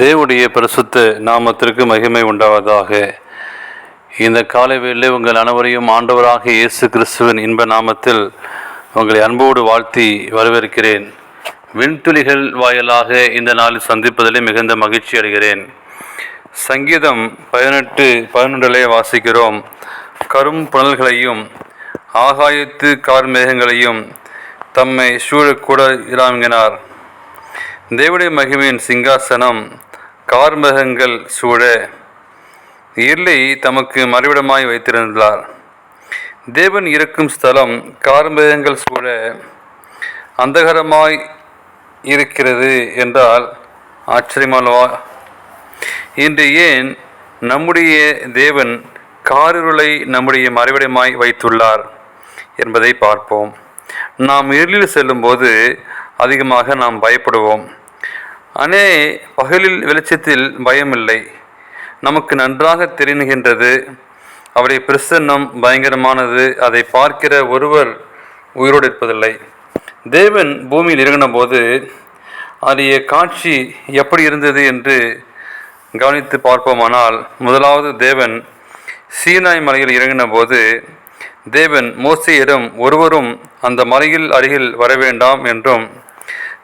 தேவனுடைய பரிசுத்த நாமத்திற்கு மகிமை உண்டாவதாக. இந்த காலை வேளையிலே உங்கள் அனைவரையும் ஆண்டவராக இயேசு கிறிஸ்துவின் இன்ப நாமத்தில் உங்களை அன்போடு வாழ்த்தி வரவேற்கிறேன். விண்துளிகள் வாயிலாக இந்த நாளில் சந்திப்பதிலே மிகுந்த மகிழ்ச்சி அடைகிறேன். சங்கீதம் 18:11 வாசிக்கிறோம். கரும் புனல்களையும் ஆகாயத்து கார்மேகங்களையும் தம்மை சூழக்கூட இராங்கினார். தேவனுடைய மகிமையின் சிங்காசனம் கார்மேகங்கள் சூழ இருளை தமக்கு மறைவிடமாய் வைத்திருந்தார். தேவன் இருக்கும் ஸ்தலம் கார்மேகங்கள் சூழ அந்தகரமாய் இருக்கிறது என்றால் ஆச்சரியமானவா? இன்று ஏன் நம்முடைய தேவன் காரிருளை நம்முடைய மறைவிடமாய் வைத்துள்ளார் என்பதை பார்ப்போம். நாம் இருளில் செல்லும்போது அதிகமாக நாம் பயப்படுவோம். பகலில் வெளிச்சத்தில் பயமில்லை, நமக்கு நன்றாக தெரிகின்றது. அவருடைய பிரசன்னம் பயங்கரமானது. அதை பார்க்கிற ஒருவர் உயிரோடு இருப்பதில்லை. தேவன் பூமியில் இறங்கின போது அதே காட்சி எப்படி இருந்தது என்று கவனித்து பார்ப்போமானால், முதலாவது தேவன் சீனாய் மலையில் இறங்கின போது தேவன் மோசேயிடம் ஒருவரும் அந்த மலையில் அருகில் வர வேண்டாம் என்றும்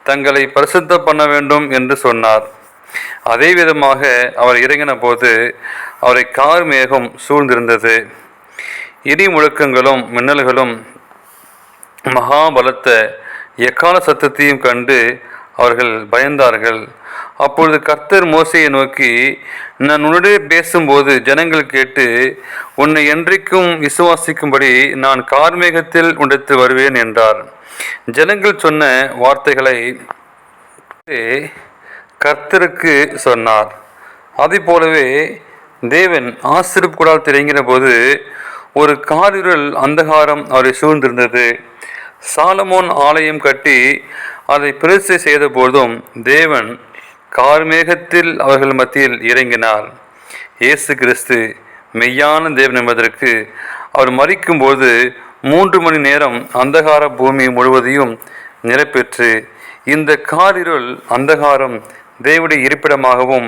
தங்களை பரிசுத்தம் பண்ண வேண்டும் என்று சொன்னார். அதே விதமாக அவர் இறங்கின போது அவரை கார்மேகம் சூழ்ந்திருந்தது. இடி முழக்கங்களும் மின்னல்களும் மகாபலத்த எக்கால சத்தத்தையும் கண்டு அவர்கள் பயந்தார்கள். அப்பொழுது கர்த்தர் மோசேயை நோக்கி, நான் உன்னுடைய பேசும்போது ஜனங்கள் கேட்டு உன்னை என்றைக்கும் விசுவாசிக்கும்படி நான் கார்மேகத்தில் உடைத்து வருவேன் என்றார். ஜனங்கள் சொன்ன வார்த்தைகளை கர்த்தருக்கு சொன்னார். அதை போலவே தேவன் ஆசரிப்பு கூடால் திறங்கின போது ஒரு காரிருள் அந்தகாரம் அவரை சூழ்ந்திருந்தது. சாலமோன் ஆலயம் கட்டி அதை பிரதிஷ்டை செய்த போதும் தேவன் கார்மேகத்தில் அவர்கள் மத்தியில் இறங்கினார். இயேசு கிறிஸ்து மெய்யான தேவன் என்பதற்கு அவர் மரிக்கும்போது 3 மணி நேரம் அந்தகார பூமி முழுவதையும் நிரப்பெற்று இந்த காரிருள் அந்தகாரம் தேவனுடைய இருப்பிடமாகவும்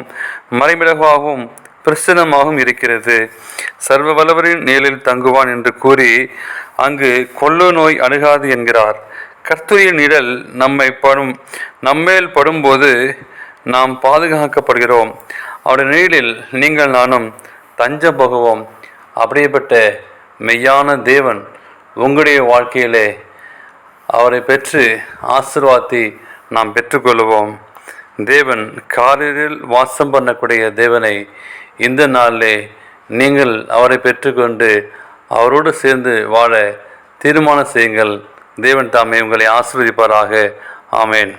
மறைமிடமாகவும் பிரசன்னமாகவும் இருக்கிறது. சர்வ வல்லவரின் நிழலில் தங்குவான் என்று கூறி அங்கு கொள்ள நோய் அணுகாது என்கிறார். கர்த்தருடைய நிழல் நம்மேல் படும்போது நாம் பாதுகாக்கப்படுகிறோம். அவருடைய நிழலில் நீங்கள் நானும் தஞ்சம் போகுவோம். அப்படியேப்பட்ட மெய்யான தேவன் உங்களுடைய வாழ்க்கையிலே அவரை பெற்று ஆசீர்வாதத்தை நாம் பெற்றுக்கொள்வோம். தேவன் காரில் வாசம் பண்ணக்கூடிய தேவனை இந்த நாளிலே நீங்கள் அவரை பெற்றுக்கொண்டு அவரோடு சேர்ந்து வாழ தீர்மானம் செய்யுங்கள். தேவன் தாமே உங்களை ஆசீர்வதிப்பாராக. ஆமேன்.